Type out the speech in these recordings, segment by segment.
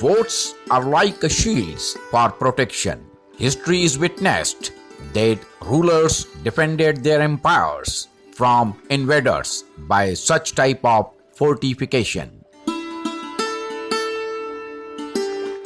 Forts are like shields for protection. History is witnessed that rulers defended their empires from invaders by such type of fortification.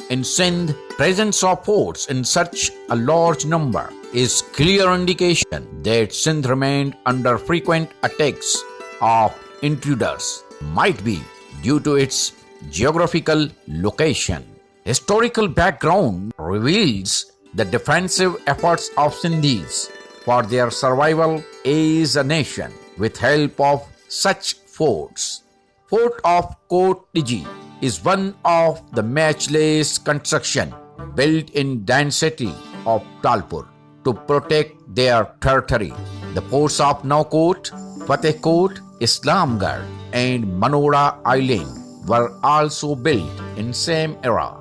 In Sindh, presence of forts in such a large number is clear indication that Sindh remained under frequent attacks of intruders, might be due to its geographical location. Historical background reveals the defensive efforts of Sindhis for their survival as a nation with help of such forts. Fort of Kotdiji is one of the matchless construction built in density of Talpur to protect their territory. The forts of Naukot, Fatehkot, Islamgarh and Manora Island were also built in same era.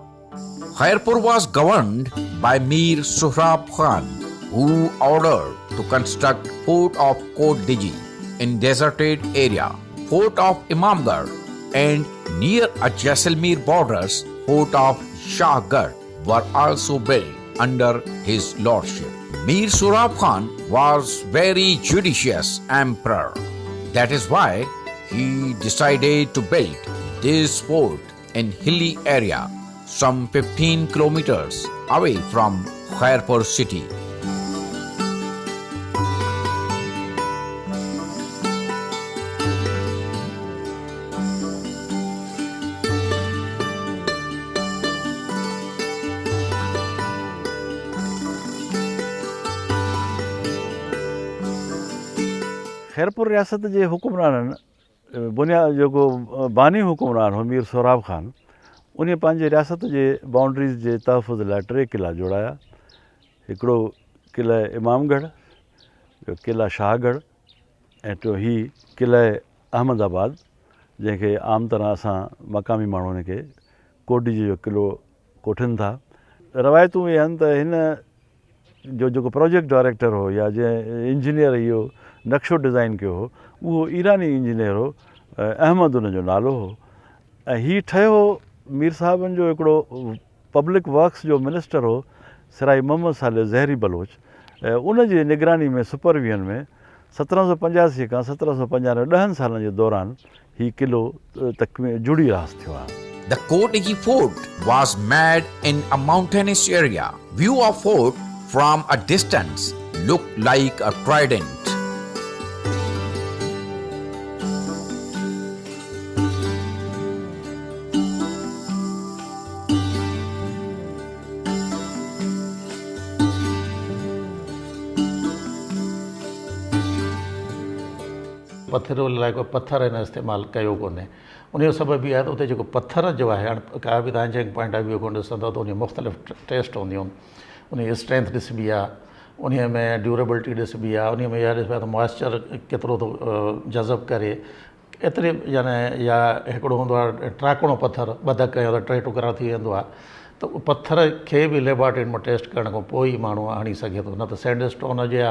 Khairpur was governed by Mir Sohrab Khan, who ordered to construct Fort of Kotdiji in deserted area, Fort of Imamgarh, and near a Jaisalmer borders, Fort of Shahgarh were also built under his lordship. Mir Sohrab Khan was very judicious emperor. That is why he decided to build this fort in hilly area some 15 kilometers away from Khairpur city. Khairpur रियासत के हुक्मरान बुनियाद जो बानी हुक्मरान हो मीर सोहराब खान उन पंहिंजे रियासत के बाउंड्रीज़ के तहफ़ुज़ लाइ 3 किला जोड़ाया। हिकिड़ो किला इमामगढ़, किला शाहगढ़ ऐं टियों ही किला अहमदाबाद, जैसे आम तरह असां मक़ामी माण्हुनि खे कोटडीजी जो किलो कोठिन था। रवायतूं ये आहिनि त हिन जो प्रोजेक्ट डायरेक्टर हो या जंहिं इंजीनियर इहो नक्शो डिज़ाइन कयो हो उहो ईरानी इंजीनियर हो, अहमद उन जो नालो हो। ऐं हीउ ठहियो मीर साहबनि जो हिकिड़ो पब्लिक वर्क्स जो मिनिस्टर हो सराई मोहम्मद साले ज़हरी बलोच। उन जी निगरानी में सुपरविजन में 1785 खां 1795 10 सालनि जे दौरान हीउ किलो जुड़ी रास थियो आहे। The Kotdiji fort was made in a mountainous area. View of fort from a distance looked like a trident. पत्थर लाइ कोई पत्थर हिन इस्तेमालु कयो कोन्हे। उन जो सबबु इहा आहे त उते जेको पत्थर जो आहे, हाणे का बि तव्हां जंहिं पॉइंट ऑफ व्यू खां ॾिसंदव त उन मुख़्तलिफ़ टेस्ट हूंदियूं आहिनि। उन जी स्ट्रेंथ ॾिसबी आहे, उन में ड्यूरेबिलिटी ॾिसबी आहे, उन में इहा ॾिसबी आहे त मॉइस्चर केतिरो थो जज़ब करे। एतिरे यानी या हिकिड़ो हूंदो आहे ट्राकणो पत्थर, ॿ कयो त 3 टुकड़ा थी वेंदो आहे, त उहो पत्थर खे बि लेबोरेटरी में टेस्ट करण खां पोइ ई माण्हू हणी सघे थो। न त सैंडस्टोन हुजे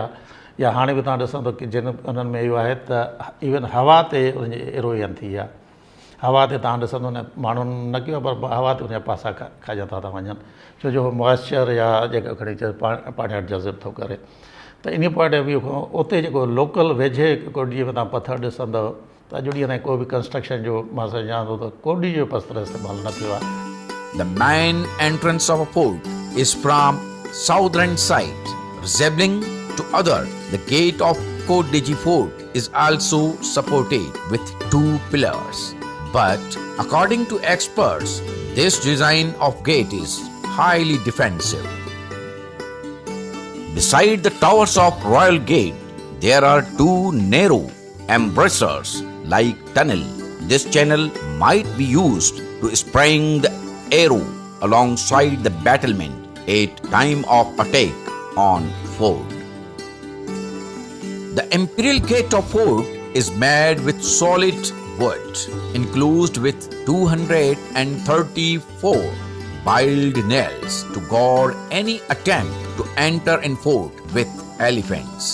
या हाणे बि तव्हां ॾिसंदो की जिन उन्हनि में इहो आहे त इवन हवा ते उनजी एरोजन थी आहे। हवा ते तव्हां ॾिसंदो न माण्हुनि न कयो पर हवा ते उनजा पासा खाइजंदा था वञनि, छो जो मॉइस्चर या जेका खणी पाणी वटि जज़ब थो करे। त इन पॉइंट ऑफ व्यू खां उते जेको लोकल वेझे कोटडीअ में तव्हां पत्थर ॾिसंदव त अॼु ॾींहं ताईं कोई बि कंस्ट्रक्शन जो मां सम्झां थो त कोटडीअ जो पत्थर इस्तेमालु न थियो आहे। The main entrance of a fort is from southern side, resembling to other. The gate of Kotdiji fort is also supported with 2 pillars. But according to experts, this design of gate is highly defensive. Beside the towers of Royal Gate, there are 2 narrow embrasures like tunnel. This channel might be used to spring the arrow alongside the battlement at time of attack on fort. The imperial gate of fort is made with solid wood, enclosed with 234 biled nails to guard any attempt to enter in fort with elephants.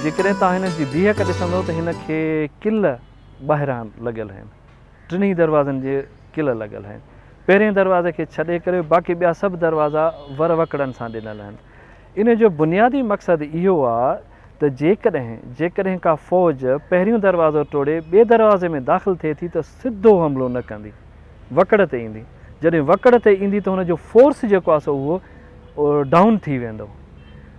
जेकॾहिं तव्हां हिन जी बीहक ॾिसंदो त हिन खे किल ॿाहिरां लॻियल आहिनि। 3 दरवाज़नि जे किल लॻल आहिनि। पहिरें दरवाज़े खे छॾे करे बाक़ी ॿिया सभु दरवाज़ा वर वकड़नि सां ॾिनल आहिनि। इन जो बुनियादी मक़सदु इहो आहे त जेकॾहिं का फ़ौज पहिरियों दरवाज़ो टोड़े ॿिए दरवाज़े में दाख़िल थिए थी त सिधो हमिलो न कंदी, वकड़ ते ईंदी। जॾहिं वकड़ ते ईंदी त हुनजो फोर्स जेको आहे सो उहो डाउन थी वेंदो,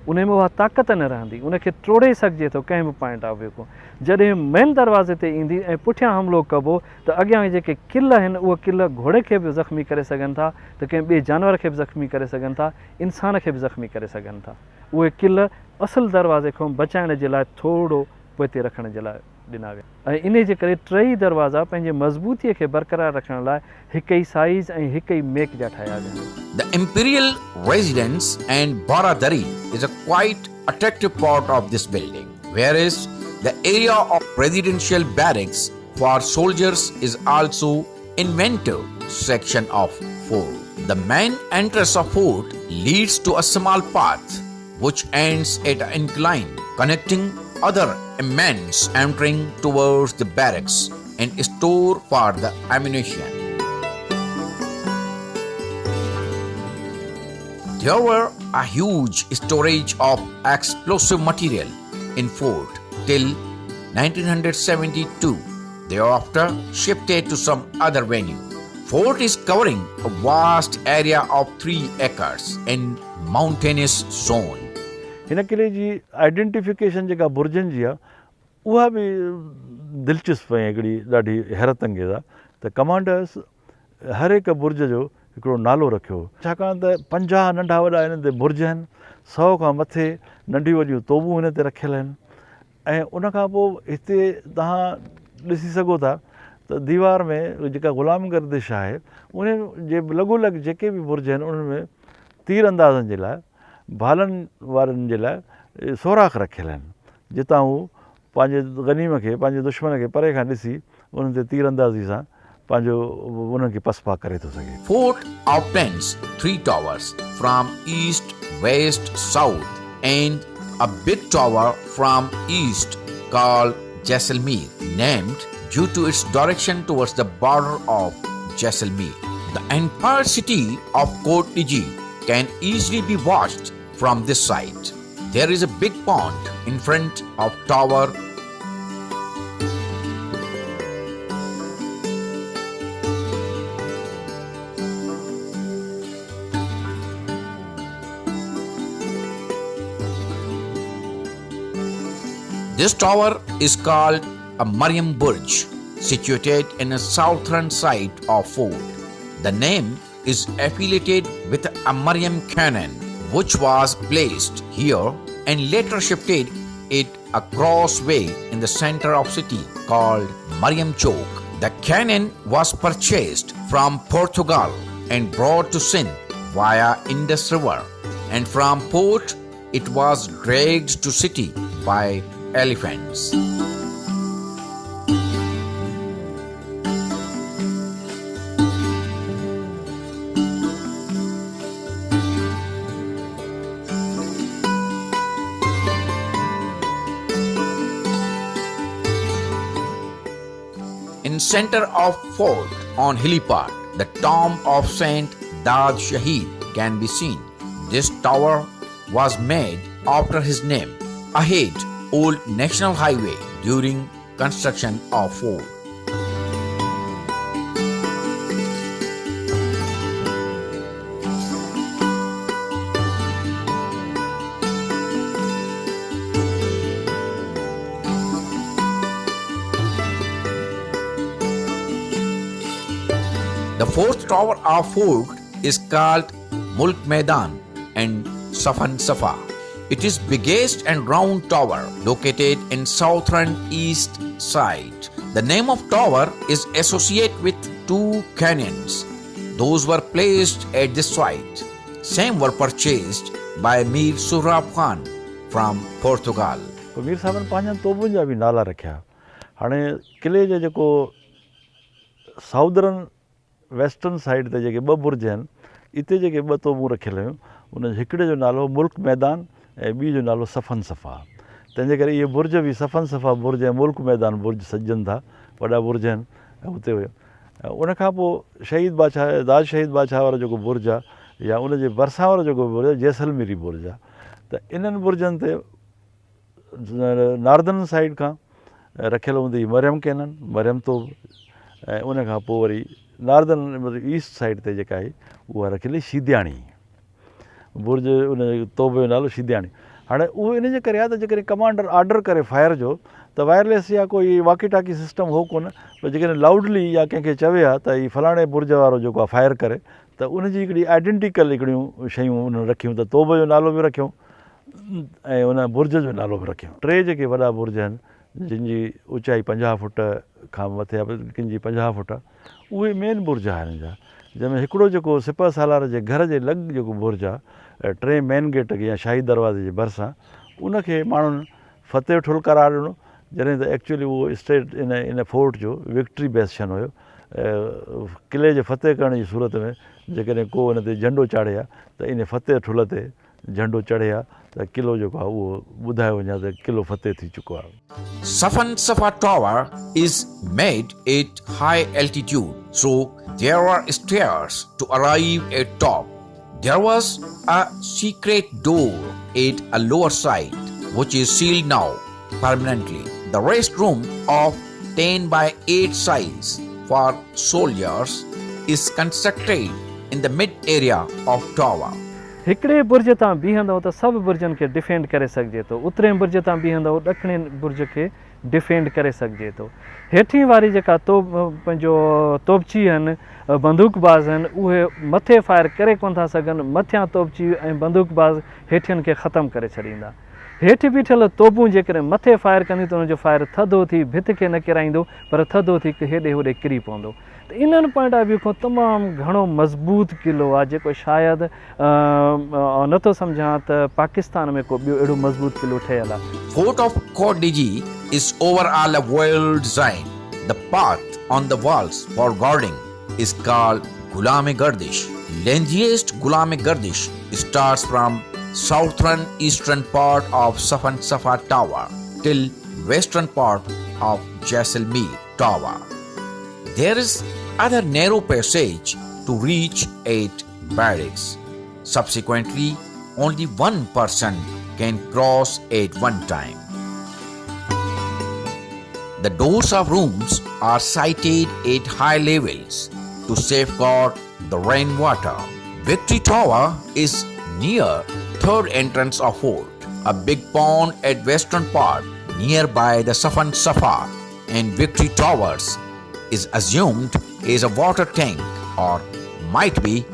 उन में उहा ताक़त न रहंदी, उनखे टोड़े सघिजे थो कंहिं बि पॉइंट ऑफ व्यू खां। जॾहिं मेन दरवाज़े ते ईंदी ऐं पुठियां हमिलो कबो त अॻियां जेके किल आहिनि उहे किल घोड़े खे बि ज़ख़्मी करे सघनि था, त कंहिं ॿिए जानवर खे बि ज़ख़्मी करे सघनि था, इंसान खे बि ज़ख़्मी करे सघनि था। उहे किल असुलु दरवाज़े खां बचाइण जे लाइ थोरो पोइते रखण जे लाइ ॾिना विया। ऐं इन जे करे टई दरवाज़ा पंहिंजे मज़बूतीअ खे बरक़रार रखण लाइ हिक ई साइज़ ऐं हिक ई मेक जा ठाहिया विया आहिनि। The imperial residence and baradari is a quite attractive part of this building, whereas the area of residential barracks for soldiers is also inventive section of fort. The main entrance of fort leads to a small path which ends at an incline connecting other amens entering towards the barracks and store for the ammunition. There were a huge storage of explosive material in fort till 1972. Thereafter shifted to some other venue. Fort is covering a vast area of 3 acres in mountainous zone. हिन किले जी identification जेका बुर्जनि जी आहे उहा बि दिलचस्प ऐं हिकिड़ी ॾाढी हैरत अंगेज़ आहे त कमांडर्स हर हिकु बुर्ज जो हिकिड़ो नालो रखियो, छाकाणि त 50 नंढा वॾा हिन ते बुर्ज आहिनि, 100 खां मथे नंढियूं वॾियूं तोबूं हिन ते रखियल आहिनि। ऐं उनखां पोइ हिते तव्हां ॾिसी सघो था त दीवार में जेका ग़ुलाम गर्दिश आहे उन जे लॻोलॻि जेके बि बुर्ज आहिनि उन्हनि में तीर अंदाज़नि जे लाइ भालनि वारनि जे लाइ सोराख़ रखियल आहिनि, जितां हू पंहिंजे गनीम खे पंहिंजे दुश्मन खे परे खां ॾिसी उन्हनि ते तीर अंदाज़ी सां पंहिंजो उन्हनि खे पसपा करे थो सघे। Fort outlands 3 towers from east, west, south and a big tower from east called Jaisalmer, named due to its direction towards the border of Jaisalmer. The entire city of Kotdiji can easily be watched from this site. There is a big pond in front of tower. This tower is called a Miriam Burj, situated in the southern side of fort. The name is affiliated with a Miriam cannon, which was placed here and later shifted it a crossway in the center of city called Miriam Chowk. The cannon was purchased from Portugal and brought to Sindh via Indus River, and from port it was dragged to city by elephants. In center of fort on hilly part, the tomb of Saint Dad Shahid can be seen. This tower was made after his name. Ahead, old national highway during construction of fort. The fourth tower of fort is called Mulk Maidan and Safan Safa. It is biggest and round tower located in southern east side. The name of tower is associated with 2 cannons. Those were placed at this site. Same were purchased by Mir Surab Khan from Portugal. Mir साहबनि पंहिंजनि तोबुनि जा बि नाला रखिया। हाणे किले जो जेको southern western side ते जेके 2 बुर्ज आहिनि, इते जेके 2 तोबूं रखियल हुयूं, उन हिकिड़े जो नालो मुल्क मैदान ऐं ॿी जो नालो सफ़न सफ़ा। तंहिंजे करे इहे बुर्ज बि सफ़न सफ़ा बुर्ज ऐं मुल्क मैदान बुर्ज सजनि था, वॾा बुर्ज आहिनि ऐं हुते हुयो। उन खां पोइ शहीद बादशाह दाद शहीद बादशाह वारो जेको बुर्ज आहे या उनजे भरिसां वारो जेको बुर्ज आहे जैसलमेरी बुर्ज आहे, त इन्हनि बुर्जनि ते नार्दन साइड खां रखियल हूंदी हुई मरियम कैनन, मरियम तोप, ऐं उन खां पोइ वरी नार्दन मतिलबु ईस्ट साइड ते जेका आहे उहा रखियल हुई शीद्याणी बुर्ज, उन तोप जो नालो शीद्याणी। हाणे उहो इन जे करे आहे त जेकॾहिं कमांडर ऑर्डर करे फायर जो त वायरलेस या कोई वाकी टाकी सिस्टम हो कोन, पर जेकॾहिं लाउडली या कंहिंखे चवे हा त हीउ फलाणे बुर्ज वारो जेको आहे फायर करे, त उनजी हिकिड़ी आइडेंटिकल हिकिड़ियूं शयूं उन्हनि रखियूं, त तोप जो नालो बि रखियूं ऐं उन बुर्ज जो नालो बि रखियूं। टे जेके वॾा बुर्ज आहिनि जिन जी ऊचाई 50 फुट खां मथे आहे, किन जी 50 फुट आहे, उहे मेन बुर्ज आहिनि जा, जंहिंमें हिकिड़ो जेको सिपह सालार जे घर जे लॻ जेको बुर्ज आहे 3 मेन गेट या शाही दरवाज़े जे भरिसां, उनखे माण्हुनि फतेह ठुल करार ॾिनो, जॾहिं त एक्चुअली उहो स्टेट इन फोर्ट जो विक्ट्री बेस्शन हुयो। किले जे फतेह करण जी सूरत में जेकॾहिं को हुन ते झंडो चाढ़े हा त इन फतेह ठुल ते झंडो चढ़े हा त किलो जेको आहे उहो ॿुधायो वञे त किलो फतेह थी चुको आहे। Safan Safa Tower is made at high altitude, so there are stairs to arrive at top. There was a secret door at a lower side, which is sealed now permanently. The restroom of 10 by 8 size for soldiers is constructed in the mid area of tower. हिकिड़े बुर्ज तां बीहंदव त सभु बुर्जनि खे defend करे सघिजे थो, उतरे बुर्ज तां बीहंदव ॾखिणे बुर्ज खे डिफेंड करे सघिजे थो। हेठीं वारी जेका पंहिंजो तोपची आहिनि, बंदूकबाज़ आहिनि, उहे मथे फायर करे कोन था सघनि, मथियां तोपची ऐं बंदूकबाज़ हेठियुनि खे ख़तमु करे छॾींदा। हेठि बीठल तोपूं जेकॾहिं मथे फायर कंदियूं त हुनजो फायर थधो थी भित खे न किराईंदो, पर थधो थी हेॾे होॾे किरी पवंदो। त इन्हनि पॉइंट ऑफ व्यू खां तमामु घणो मज़बूत किलो आहे, जेको शायदि नथो सम्झां त पाकिस्तान में को ॿियो अहिड़ो मज़बूत किलो ठहियलु आहे। Fort of Kotdiji is overall a well design. The path on the walls for guarding is called Gulam-e-Gardish. Lengthiest Gulam-e-Gardish starts from southern eastern part of Safan Safa Tower till western part of Jaisalmer Tower. There is other narrow passage to reach 8 barracks. Subsequently, only one person can cross at one time. The doors of rooms are sited at high levels to safeguard the rainwater. Victory Tower is near third entrance of fort. A big pond at western part nearby the Safan Safa and Victory Towers is assumed as a water tank or might be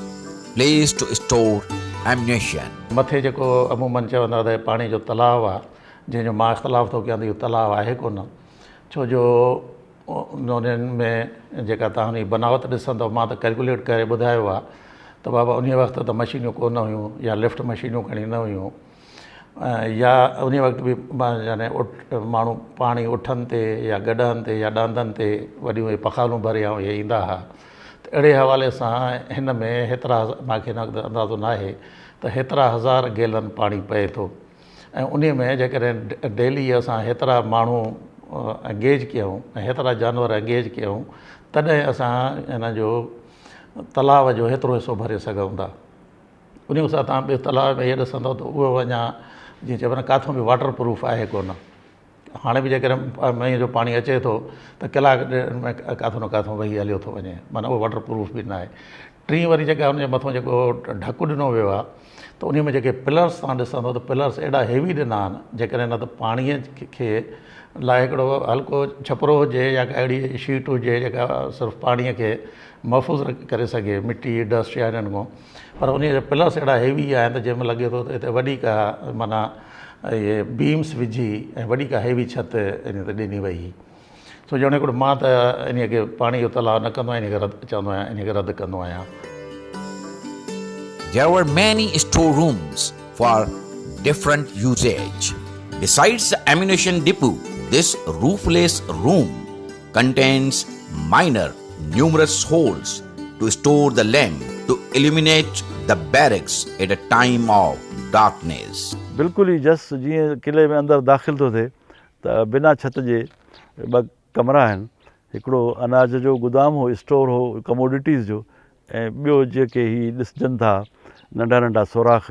place to store ammunition. मथे जेको अमूमन चवंदा त पाणी जो तलाव आहे, जंहिंजो मां इख़्तिलाफ़ थो कयां त इहो तलाव आहे कोन, छो जो उन्हनि में जेका तव्हां हुन बनावट ॾिसंदव, मां त कैलकुलेट करे ॿुधायो आहे त बाबा उन वक़्तु त मशीनियूं कोन हुयूं या लिफ्ट मशीनियूं खणी न हुयूं, या उन वक़्तु बि यानी माण्हू पाणी उठनि ते या गॾनि ते या ॾांदनि ते वॾियूं इहे पखालूं भरे ऐं इहे ईंदा हुआ। त अहिड़े हवाले सां हिन में हेतिरा मूंखे अंदाज़ो न आहे त हेतिरा हज़ार गैलन पाणी पए थो, ऐं उन में जेकॾहिं डेली असां हेतिरा माण्हू एंगेज कयूं ऐं हेतिरा जानवर एंगेज कयूं, तॾहिं असां हिन जो तलाव जो हेतिरो हिसो भरे सघूं था। उन सां तव्हां ॿिए तलाव में इहे ॾिसंदव त उहो अञा जीअं चइबो न काथों बि वाटर प्रूफ आहे कोन। हाणे बि जेकॾहिं मींहं जो पाणी अचे थो त कलाक में काथों न काथों वही हलियो थो वञे, माना उहो वाटर प्रूफ बि न आहे। टीं वरी जेका हुनजे मथां जेको ढकु ॾिनो वियो आहे, त उन में जेके पिलर्स तव्हां ॾिसंदव त पिलर्स एॾा हेवी ॾिना आहिनि, जेकॾहिं न त पाणीअ खे लाइ हिकिड़ो हल्को छपरो हुजे या अहिड़ी शीट हुजे जेका सिर्फ़ु पाणीअ खे महफ़ूज़ करे सघे मिटी डस्ट या हिननि खां, पर उन जा पिलर्स एॾा हेवी आहिनि त जंहिंमें लॻे थो त हिते वॾी का माना इहे बीम्स विझी ऐं वॾी का हेवी छित इन ते ॾिनी वई। सो ॼण हिकिड़ो मां त इन खे पाणी जो तलाउ न कंदो आहियां, इन खे रद्द चवंदो आहियां, इन खे रद्द कंदो आहियां। There were many storerooms for different usage. Besides the ammunition depot, this roofless room contains numerous holes to store the lamp to illuminate the barracks at a time of darkness. बिल्कुलु ई जस्ट जीअं किले में अंदरि दाख़िल थो थिए त बिना छत जे ॿ कमरा आहिनि, हिकिड़ो अनाज जो गोदाम हो, स्टोर हो कमोडिटीज़ जो, ऐं ॿियो जेके ही ॾिसजनि था नंढा नंढा सोराख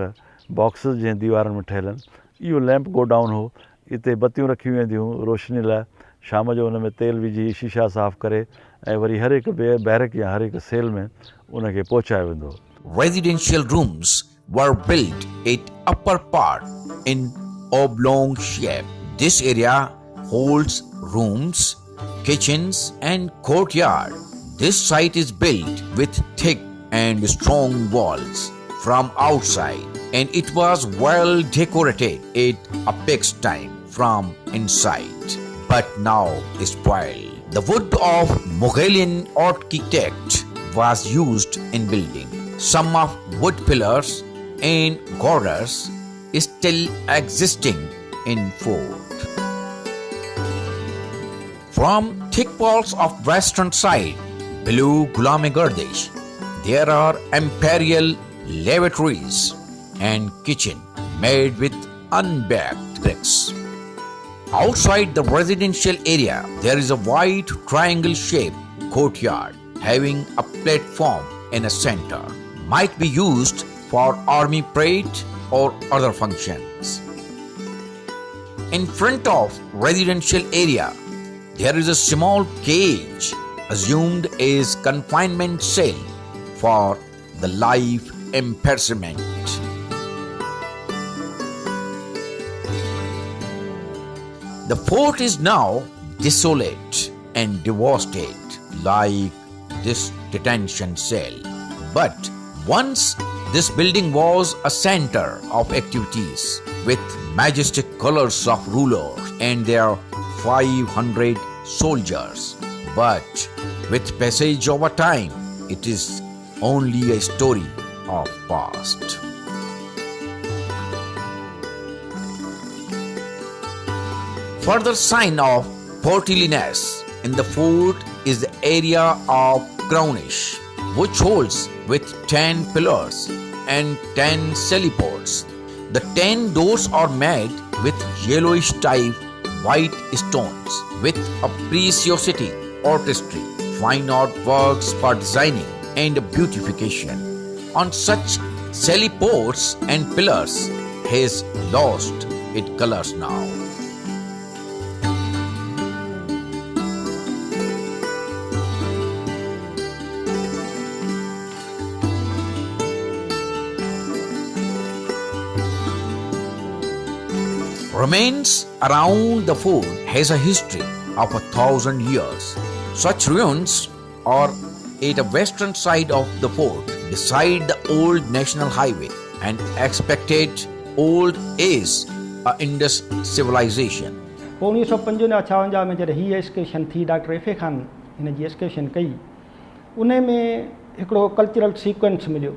बॉक्सिस जंहिं दीवारनि में ठहियल आहिनि, इहो लैम्प गोडाउन हो। इते बतियूं रखियूं वेंदियूं हुयूं रोशनी लाइ, शाम जो हुन में तेल विझी शीशा साफ़ करे ऐं वरी हर हिकु बैरक या हर हिकु सेल में उनखे पहुचायो वेंदो हो। Residential rooms were built at upper part in oblong shape. This area holds rooms, kitchens and courtyard. This site is built with thick and strong walls from outside, and it was well decorated at apex time from inside, but now spoiled. The wood of Mughalian architect was used in building. Some of wood pillars and girders still existing in fort. From thick walls of western side, below Ghulam-e-Gardish, there are imperial lavatories and kitchen made with unbaked bricks. Outside the residential area, there is a wide triangle-shaped courtyard having a platform in a center. Might be used for army parade or other functions. In front of residential area, there is a small cage assumed as confinement cell for the life imprisonment. The fort is now desolate and devastated like this detention cell. But once this building was a center of activities with majestic colors of rulers and their 500 soldiers. But with passage over time, it is only a story of past. Further sign of portliness in the fort is the area of Crownish, which holds with 10 pillars and 10 salipods. The 10 doors are made with yellowish type white stones with a preciosity artistry, fine artworks for designing and beautification. On such salipods and pillars has lost its colors now. Remains around the fort has a history of 1,000 years. Such ruins are at the western side of the fort, beside the old national highway, and expected old as a Indus civilization. 1955 में जॾहिं हीअ excursion थी doctor F A Khan हिन जी excursion कई, उन में हिकिड़ो cultural sequence मिलियो।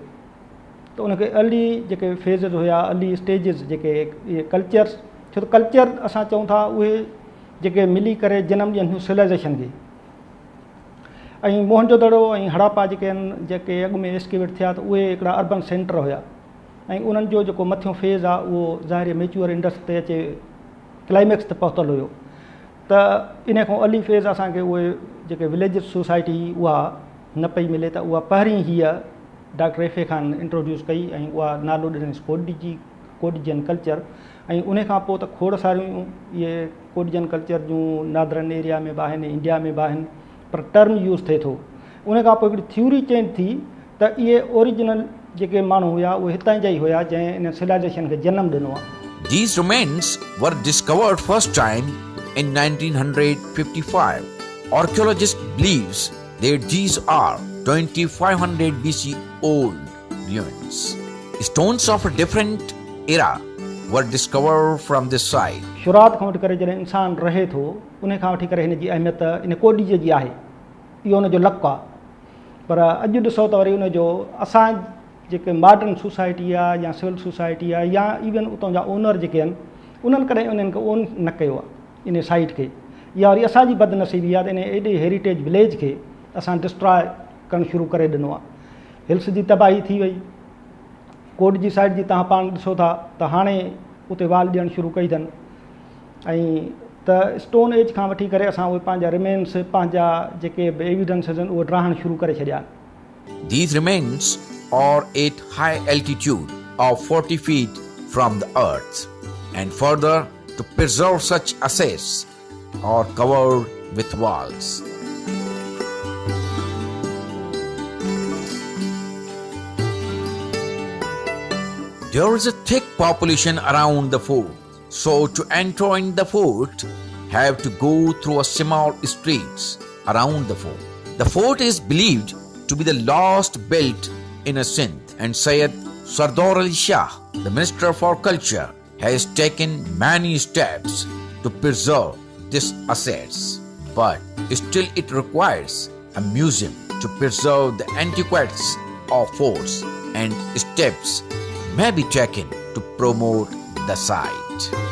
त उनखे अर्ली जेके फेज़िस हुया, अर्ली स्टेजिस जेके इहे कल्चर्स, छो त कल्चर असां चऊं था उहे जेके मिली करे जनम ॾियनि थियूं सिविलाइज़ेशन खे। ऐं मोहनजोदड़ो ऐं हड़प्पा जेके आहिनि, जेके अॻु में एक्सकेवेट थिया, त उहे हिकिड़ा अर्बन सेंटर हुया। ऐं उन्हनि जो जेको मथियों फेज़ आहे उहो ज़ाहिर मेच्योर इंडस ते अचे क्लाइमेक्स ते पहुतल हुयो। त इन खां अर्ली फेज़ असांखे उहे जेके विलेजिस सोसाइटी उहा न पई मिले, त उहा पहिरीं हीअ doctor F A Khan introduce कई ऐं उहा नालो ॾिनईं कोटडिजियन कल्चर। ऐं उन खां पोइ त खोड़ सारियूं इहे कोटडिजियन कल्चर जूं नादरन एरिया में बि आहिनि, इंडिया में बि आहिनि, पर टर्म यूज़ थिए थो। उन खां पोइ हिकिड़ी थ्योरी चेंज थी त इहे ओरिजिनल जेके माण्हू हुया उहे हितां जा ई हुया जंहिं इन सिविलाइज़ेशन खे जनम ॾिनो आहे। These remains were discovered first time in 1955. Archaeologists believes that these are 2500 BC old ruins. Stones of a different era were discovered from this site. शुरूआत खां वठी करे जॾहिं इंसानु रहे थो, उन खां वठी करे हिन जी अहमियत इन कोटडीजे जी आहे, इहो उनजो लक आहे। पर अॼु ॾिसो त वरी उनजो असां जेके मॉडर्न सोसाइटी आहे या सिविल सोसाइटी आहे या इवन उतां जा ओनर जेके आहिनि, उन्हनि कॾहिं उन्हनि खे ओन न कयो आहे इन साइट खे। या वरी असांजी बदनसीबी आहे त इन एॾे हेरिटेज विलेज खे असां डिस्ट्रॉय करणु शुरू करे ॾिनो आहे। हिल्स जी तबाही थी वई, कोट जी साइड जी तव्हां पाण ॾिसो था त हाणे उते वाल ॾियणु शुरू कई अथनि। ऐं त स्टोन एज खां वठी करे असां उहे पंहिंजा रिमेन्स पंहिंजा जेके बि एविडेंसिस आहिनि उहे रहण शुरू करे छॾिया। These remains are at high altitude of 40 feet from the earth, and further to preserve such assets are covered with walls. There is a thick population around the fort, so to enter in the fort, have to go through a small streets around the fort. The fort is believed to be the last built in a Sindh, and Syed Sardar Ali Shah, the Minister for Culture, has taken many steps to preserve these assets. But still it requires a museum to preserve the antiquities of forts, and steps may be taken to promote the site.